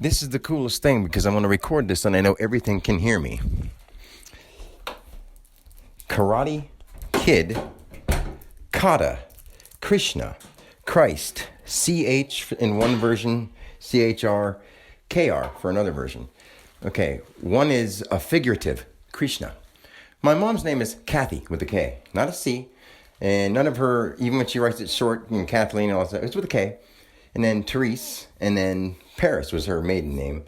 This is the coolest thing because I'm going to record this and I know everything can hear me. Karate Kid, Kata, Krishna, Christ, CH in one version, CHR, KR for another version. Okay, one is a figurative, Krishna. My mom's name is Kathy with a K, not a C. And none of her, even when she writes it short, and Kathleen and all that, it's with a K. And then Therese, and then Paris was her maiden name.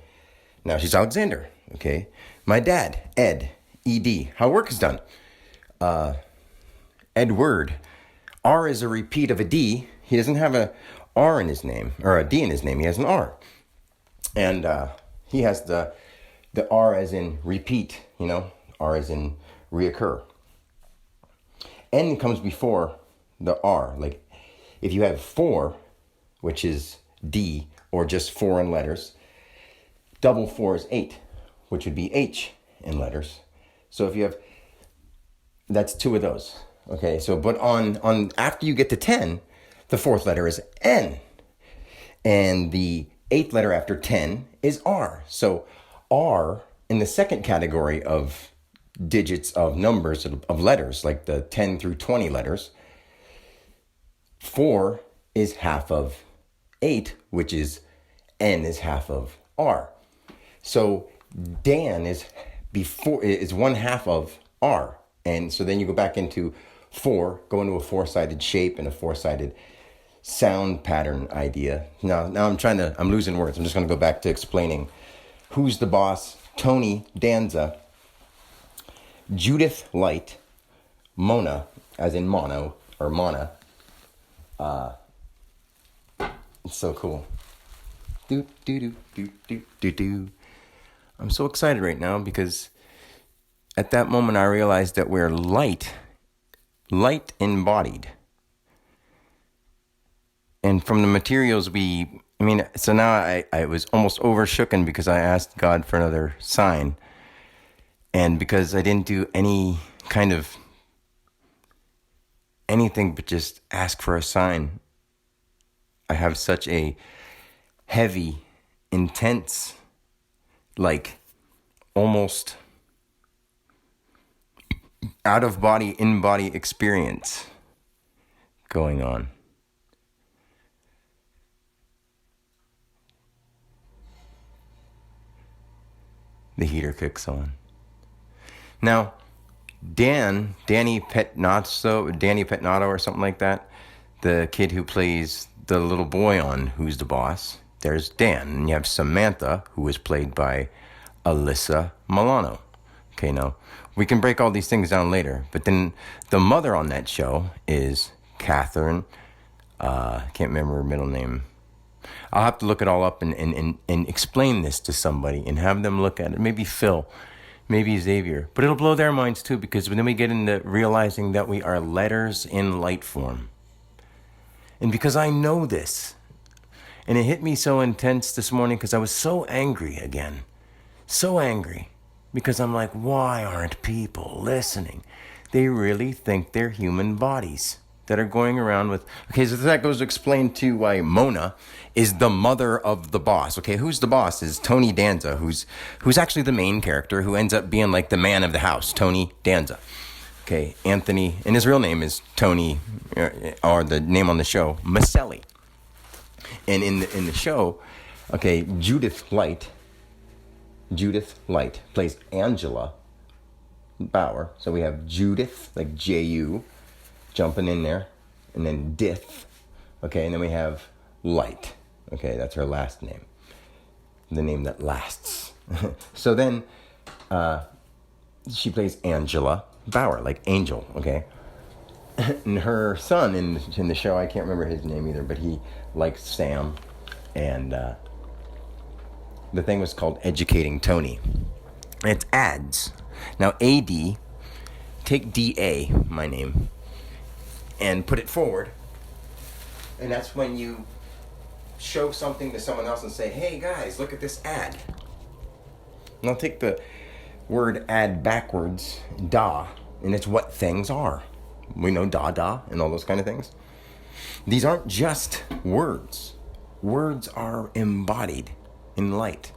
Now she's Alexander, okay? My dad, Ed, E-D. How work is done. Edward. R is a repeat of a D. He doesn't have a R in his name, or a D in his name. He has an R. And he has the R as in repeat, R as in reoccur. N comes before the R. Like if you have 4, which is D, or just 4 in letters, double 4 is 8, which would be H in letters. So if you have, that's 2 of those. Okay, so but on after you get to 10, the 4th letter is N. And the 8th letter after 10 is R. So R in the second category of digits of numbers of letters, like the 10 through 20 letters, 4 is half of 8, which is N is half of R. So Dan is one half of R. And so then you go back into 4, go into a 4-sided shape and a 4-sided sound pattern idea. Now I'm losing words. I'm just going to go back to explaining who's the boss. Tony Danza, Judith Light, Mona, as in mono or mana. It's so cool. Do do do do do do do. I'm so excited right now because at that moment I realized that we're light embodied. And from the materials so now I was almost overshooken because I asked God for another sign. And because I didn't do any kind of anything but just ask for a sign, I have such a heavy, intense, like almost out of body, in body experience going on. The heater kicks on. Now, Danny Petnato or something like that, the kid who plays the little boy on Who's the Boss, there's Dan. And you have Samantha, who is played by Alyssa Milano. Okay, now, we can break all these things down later. But then the mother on that show is Catherine. Can't remember her middle name. I'll have to look it all up and explain this to somebody and have them look at it. Maybe Phil. Maybe Xavier. But it'll blow their minds too, because then we get into realizing that we are letters in light form. And because I know this, and it hit me so intense this morning because I was so angry again. So angry. Because I'm like, why aren't people listening? They really think they're human bodies that are going around with... Okay, so that goes to explain to why Mona is the mother of the boss. Okay, who's the boss is Tony Danza, who's actually the main character, who ends up being like the man of the house, Tony Danza. Okay, Anthony, and his real name is Tony, or the name on the show, Maselli. And in the show, okay, Judith Light plays Angela Bauer. So we have Judith, like J-U, jumping in there, and then Dith, okay, and then we have Light, okay, that's her last name, the name that lasts. So then she plays Angela Bauer, like Angel, okay, and her son in the show, I can't remember his name either, but he likes Sam, and the thing was called Educating Tony. It's ads. Now AD, take DA, my name, and put it forward. And that's when you show something to someone else and say, hey guys, look at this ad. And I'll take the word ad backwards, da, and it's what things are. We know da and all those kind of things. These aren't just words. Words are embodied. in light.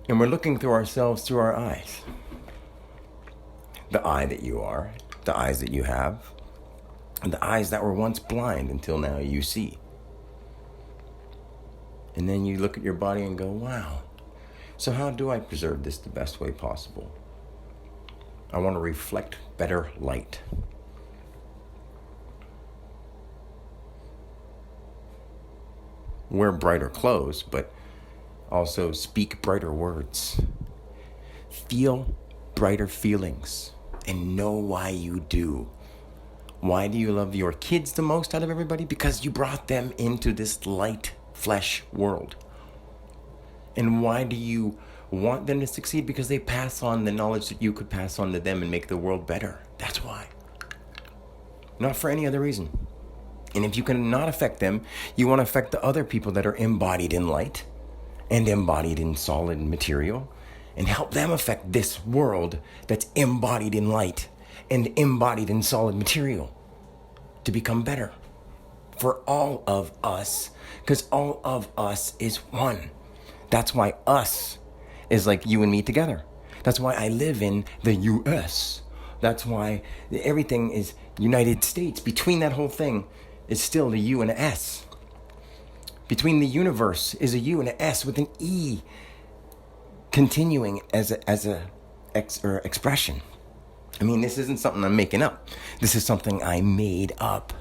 And we're looking through ourselves through our eyes. The eye that you are, the eyes that you have, and the eyes that were once blind until now you see. And then you look at your body and go, wow. So how do I preserve this the best way possible? I want to reflect better light. Wear brighter clothes, but also speak brighter words. Feel brighter feelings and know why you do. Why do you love your kids the most out of everybody? Because you brought them into this light flesh world. And why do you want them to succeed? Because they pass on the knowledge that you could pass on to them and make the world better. That's why. Not for any other reason. And if you cannot affect them, you want to affect the other people that are embodied in light and embodied in solid material, and help them affect this world that's embodied in light and embodied in solid material to become better for all of us, because all of us is one. That's why us is like you and me together. That's why I live in the US. That's why everything is United States. Between that whole thing is still the U and a S. Between the universe is a U and an S with an E continuing as a expression. I mean, this isn't something I'm making up. This is something I made up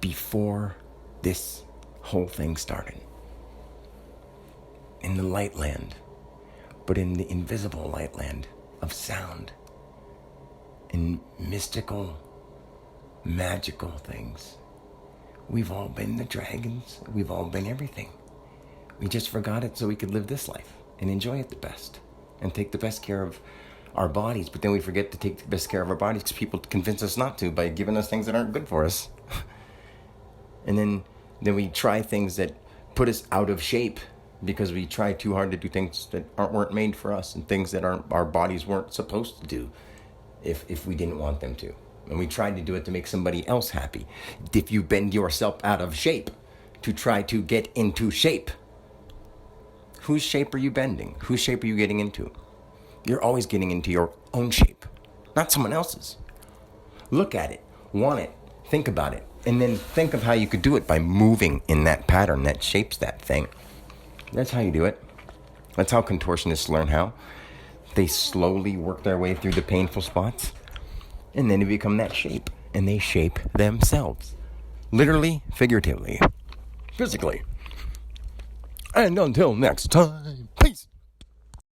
before this whole thing started. In the light land, but in the invisible light land of sound and mystical, magical things. We've all been the dragons. We've all been everything. We just forgot it so we could live this life and enjoy it the best and take the best care of our bodies. But then we forget to take the best care of our bodies because people convince us not to by giving us things that aren't good for us. And then we try things that put us out of shape because we try too hard to do things that weren't made for us and things that our bodies weren't supposed to do if we didn't want them to. And we tried to do it to make somebody else happy. If you bend yourself out of shape to try to get into shape, whose shape are you bending? Whose shape are you getting into? You're always getting into your own shape, not someone else's. Look at it, want it, think about it, and then think of how you could do it by moving in that pattern that shapes that thing. That's how you do it. That's how contortionists learn how. They slowly work their way through the painful spots, and then they become that shape, and they shape themselves. Literally, figuratively, physically. And until next time.